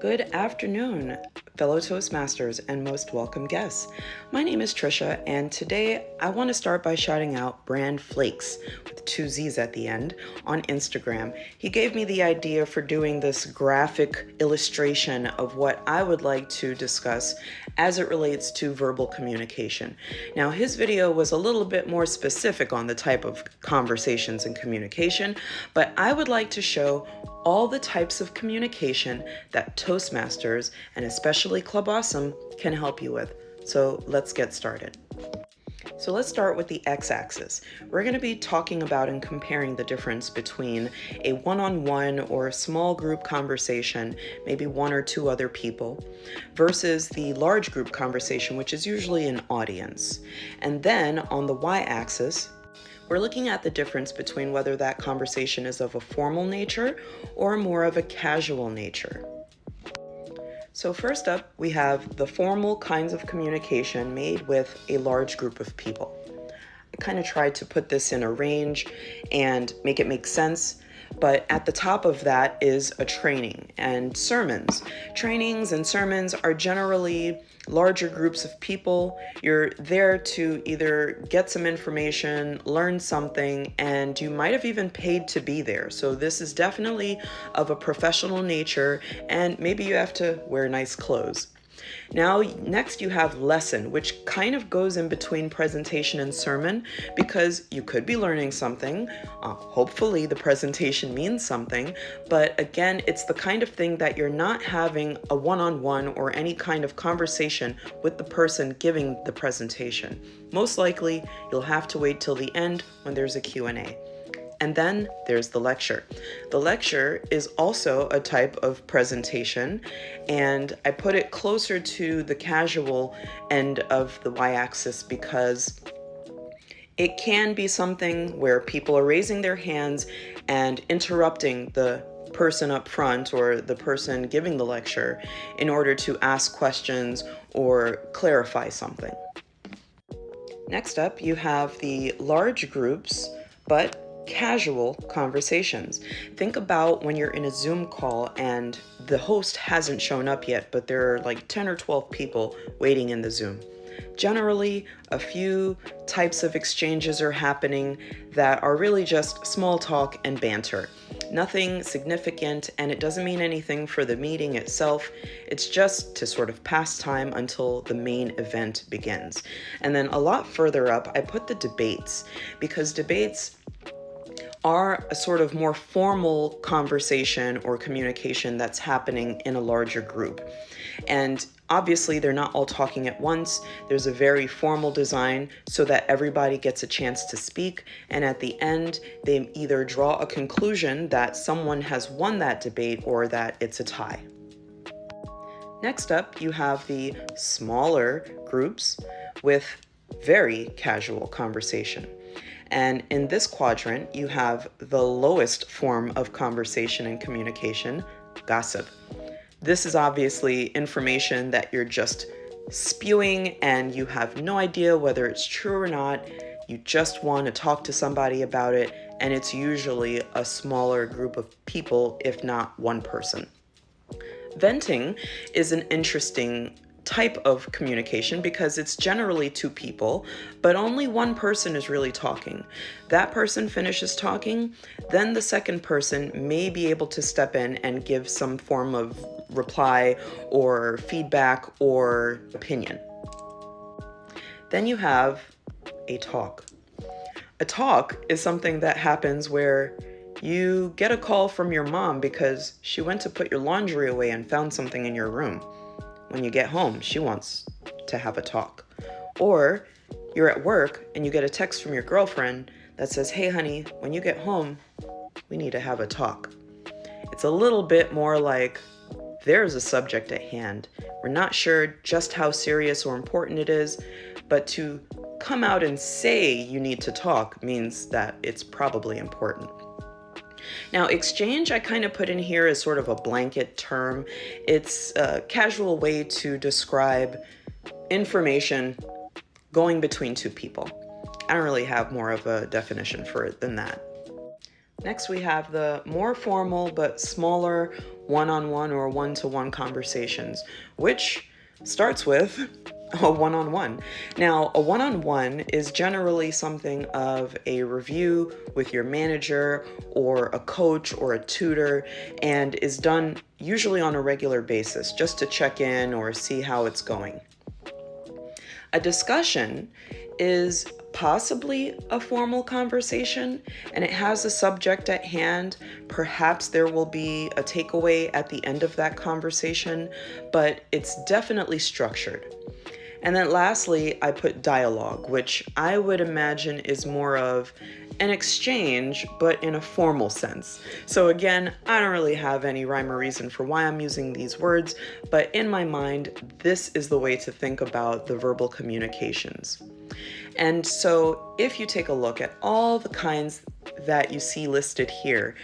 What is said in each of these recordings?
Good afternoon, fellow Toastmasters and most welcome guests. My name is Trisha, and today I want to start by shouting out Brand Flakes with two Z's at the end on Instagram. He gave me the idea for doing this graphic illustration of what I would like to discuss as it relates to verbal communication. Now, his video was a little bit more specific on the type of conversations and communication, but I would like to show all the types of communication that Toastmasters, and especially Club Awesome, can help you with. So let's get started. So let's start with the x-axis. We're going to be talking about and comparing the difference between a one-on-one or a small group conversation, maybe one or two other people, versus the large group conversation, which is usually an audience. And then on the y-axis, we're looking at the difference between whether that conversation is of a formal nature or more of a casual nature. So first up, we have the formal kinds of communication made with a large group of people. I kind of tried to put this in a range and make it make sense, but at the top of that is a training and sermons. Trainings and sermons are generally larger groups of people. You're there to either get some information, learn something, and you might have even paid to be there. So this is definitely of a professional nature, and maybe you have to wear nice clothes. Now, next you have lesson, which kind of goes in between presentation and sermon because you could be learning something. Hopefully the presentation means something, but again, it's the kind of thing that you're not having a one-on-one or any kind of conversation with the person giving the presentation. Most likely, you'll have to wait till the end when there's a Q&A. And then there's the lecture. The lecture is also a type of presentation, and I put it closer to the casual end of the y-axis because it can be something where people are raising their hands and interrupting the person up front or the person giving the lecture in order to ask questions or clarify something. Next up, you have the large groups, but casual conversations. Think about when you're in a Zoom call and the host hasn't shown up yet, but there are like 10 or 12 people waiting in the Zoom. Generally, a few types of exchanges are happening that are really just small talk and banter. Nothing significant, and it doesn't mean anything for the meeting itself. It's just to sort of pass time until the main event begins. And then a lot further up, I put the debates, because debates are a sort of more formal conversation or communication that's happening in a larger group. And obviously, they're not all talking at once. There's a very formal design so that everybody gets a chance to speak. And at the end, they either draw a conclusion that someone has won that debate or that it's a tie. Next up, you have the smaller groups with very casual conversation. And in this quadrant, you have the lowest form of conversation and communication, gossip. This is obviously information that you're just spewing and you have no idea whether it's true or not. You just want to talk to somebody about it, and it's usually a smaller group of people, if not one person. Venting is an interesting type of communication because it's generally two people, but only one person is really talking. That person finishes talking, then the second person may be able to step in and give some form of reply or feedback or opinion. Then you have a talk. A talk is something that happens where you get a call from your mom because she went to put your laundry away and found something in your room. When you get home, she wants to have a talk. Or you're at work and you get a text from your girlfriend that says, "Hey honey, when you get home, we need to have a talk." It's a little bit more like there's a subject at hand. We're not sure just how serious or important it is, but to come out and say you need to talk means that it's probably important. Now, exchange I kind of put in here as sort of a blanket term. It's a casual way to describe information going between two people. I don't really have more of a definition for it than that. Next, we have the more formal but smaller one-on-one or one-to-one conversations, which starts with a one-on-one. Now, a one-on-one is generally something of a review with your manager or a coach or a tutor, and is done usually on a regular basis just to check in or see how it's going. A discussion is possibly a formal conversation and it has a subject at hand. Perhaps there will be a takeaway at the end of that conversation, but it's definitely structured. And then lastly, I put dialogue, which I would imagine is more of an exchange, but in a formal sense. So again, I don't really have any rhyme or reason for why I'm using these words, but in my mind, this is the way to think about the verbal communications. And so if you take a look at all the kinds that you see listed here,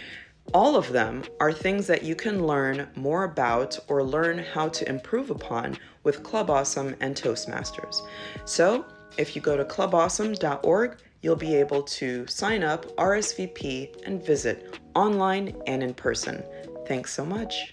all of them are things that you can learn more about or learn how to improve upon with Club Awesome and Toastmasters. So if you go to clubawesome.org, you'll be able to sign up, RSVP, and visit online and in person. Thanks so much.